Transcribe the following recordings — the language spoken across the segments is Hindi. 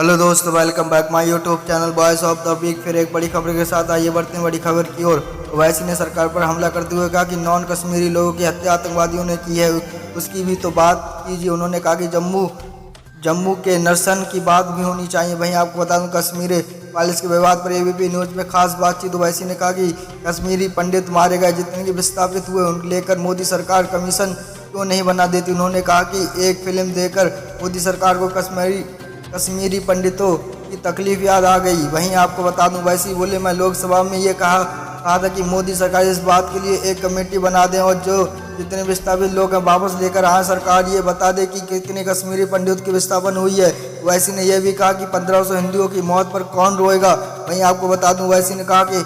हेलो दोस्तों, welcome back my YouTube channel boys of the week. फिर एक बड़ी खबर के साथ आइए बढ़ते हैं बड़ी खबर की ओर। ओवैसी ने सरकार पर हमला करते हुए कहा कि नॉन कश्मीरी लोगों की हत्या आतंकवादियों ने की है, उसकी भी तो बात कीजिए। उन्होंने कहा कि जम्मू के नरसन की बात भी होनी चाहिए। वहीं आपको बता दूं, कश्मीर पैलेस के विवाद पर एबीपी न्यूज में खास बातचीत। ओवैसी ने कहा कि कश्मीरी पंडित मारे गए, जितने भी विस्थापित हुए उनको लेकर मोदी सरकार कमीशन क्यों नहीं बना देती। उन्होंने कहा कि एक फिल्म देखकर मोदी सरकार को कश्मीरी पंडितों की तकलीफ याद आ गई। वहीं आपको बता दूं, वैसे बोले, मैं लोकसभा में ये कहा था कि मोदी सरकार इस बात के लिए एक कमेटी बना दें और जो जितने विस्थापित लोग हैं वापस लेकर आए। सरकार ये बता दे कि कितने कश्मीरी पंडित की विस्थापन हुई है। वैसी ने यह भी कहा कि 1500 हिंदुओं की मौत पर कौन रोएगा। वहीं आपको बता दूं, वैसी ने कहा कि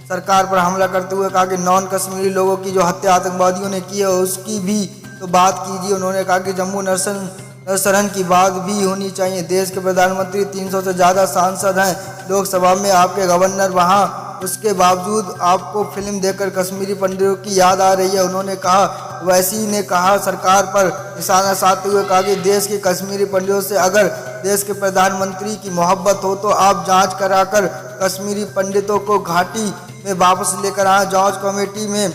सरकार पर हमला करते हुए कहा कि नॉन कश्मीरी लोगों की जो हत्या आतंकवादियों ने की है उसकी भी तो बात कीजिए। उन्होंने कहा कि जम्मू नरसरन की बात भी होनी चाहिए। देश के प्रधानमंत्री 300 से ज़्यादा सांसद हैं लोकसभा में, आपके गवर्नर वहां, उसके बावजूद आपको फिल्म देखकर कश्मीरी पंडितों की याद आ रही है। उन्होंने कहा, वैसी ने कहा, सरकार पर निशाना साधते हुए कहा कि देश के कश्मीरी पंडितों से अगर देश के प्रधानमंत्री की मोहब्बत हो तो आप जांच कराकर कश्मीरी पंडितों को घाटी में वापस लेकर आए। जांच कमेटी में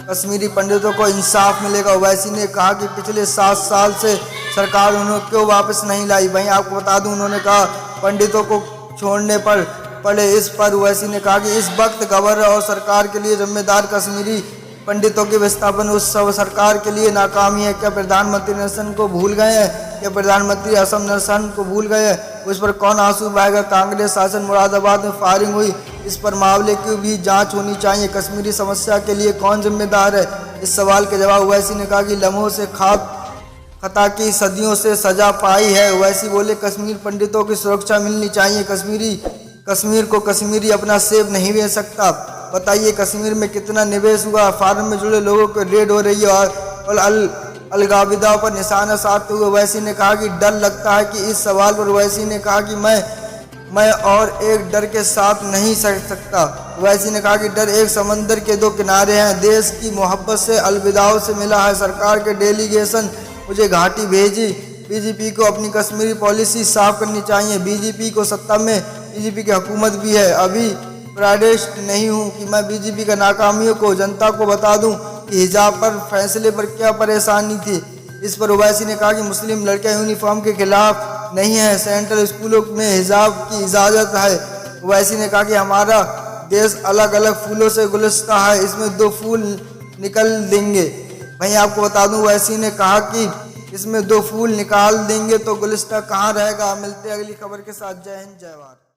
कश्मीरी पंडितों को इंसाफ मिलेगा। ओवैसी ने कहा कि पिछले 7 साल से सरकार उन्हें क्यों वापस नहीं लाई। वहीं आपको बता दूं, उन्होंने कहा पंडितों को छोड़ने पर पड़े। इस पर ओवैसी ने कहा कि इस वक्त गवर्नर और सरकार के लिए जिम्मेदार कश्मीरी पंडितों के विस्थापन उस सरकार के लिए नाकामी है। क्या प्रधानमंत्री नरसन को भूल गए हैं? क्या प्रधानमंत्री असम नरसन को भूल गए हैं? उस पर कौन आंसू बहाएगा? कांग्रेस शासन मुरादाबाद में फायरिंग हुई, इस पर मामले की भी जांच होनी चाहिए। कश्मीरी समस्या के लिए कौन जिम्मेदार है? इस सवाल के जवाब ओवैसी ने कहा कि लम्हों से खता की सदियों से सजा पाई है। ओवैसी बोले, कश्मीर पंडितों की सुरक्षा मिलनी चाहिए। कश्मीर को कश्मीरी अपना सेब नहीं बेच सकता। बताइए कश्मीर में कितना निवेश हुआ? फार्म में जुड़े लोगों को रेड हो रही है और अलगाविदा पर निशाना साधते हुए ओवैसी ने कहा कि डर लगता है। कि इस सवाल पर ओवैसी ने कहा कि मैं और एक डर के साथ नहीं सह सकता। ओवैसी ने कहा कि डर एक समंदर के 2 किनारे हैं। देश की मोहब्बत से अलविदाओं से मिला है। सरकार के डेलीगेशन मुझे घाटी भेजी। बीजेपी को अपनी कश्मीरी पॉलिसी साफ करनी चाहिए। बीजेपी को सत्ता में बीजेपी की हुकूमत भी है। अभी प्राइडेस्ट नहीं हूँ कि मैं बीजेपी का नाकामियों को जनता को बता दूं कि हिजाब पर फैसले पर क्या परेशानी थी। इस पर ओवैसी ने कहा कि मुस्लिम लड़कियां यूनिफॉर्म के खिलाफ नहीं है, सेंट्रल स्कूलों में हिजाब की इजाज़त है। ओवैसी ने कहा कि हमारा देश अलग अलग फूलों से गुलस्ता है, इसमें 2 फूल निकल देंगे। वहीं आपको बता दूं, ओवैसी ने कहा कि इसमें 2 फूल निकाल देंगे तो गुलिस्ता कहाँ रहेगा। मिलते हैं अगली खबर के साथ। जय हिंद, जय भारत।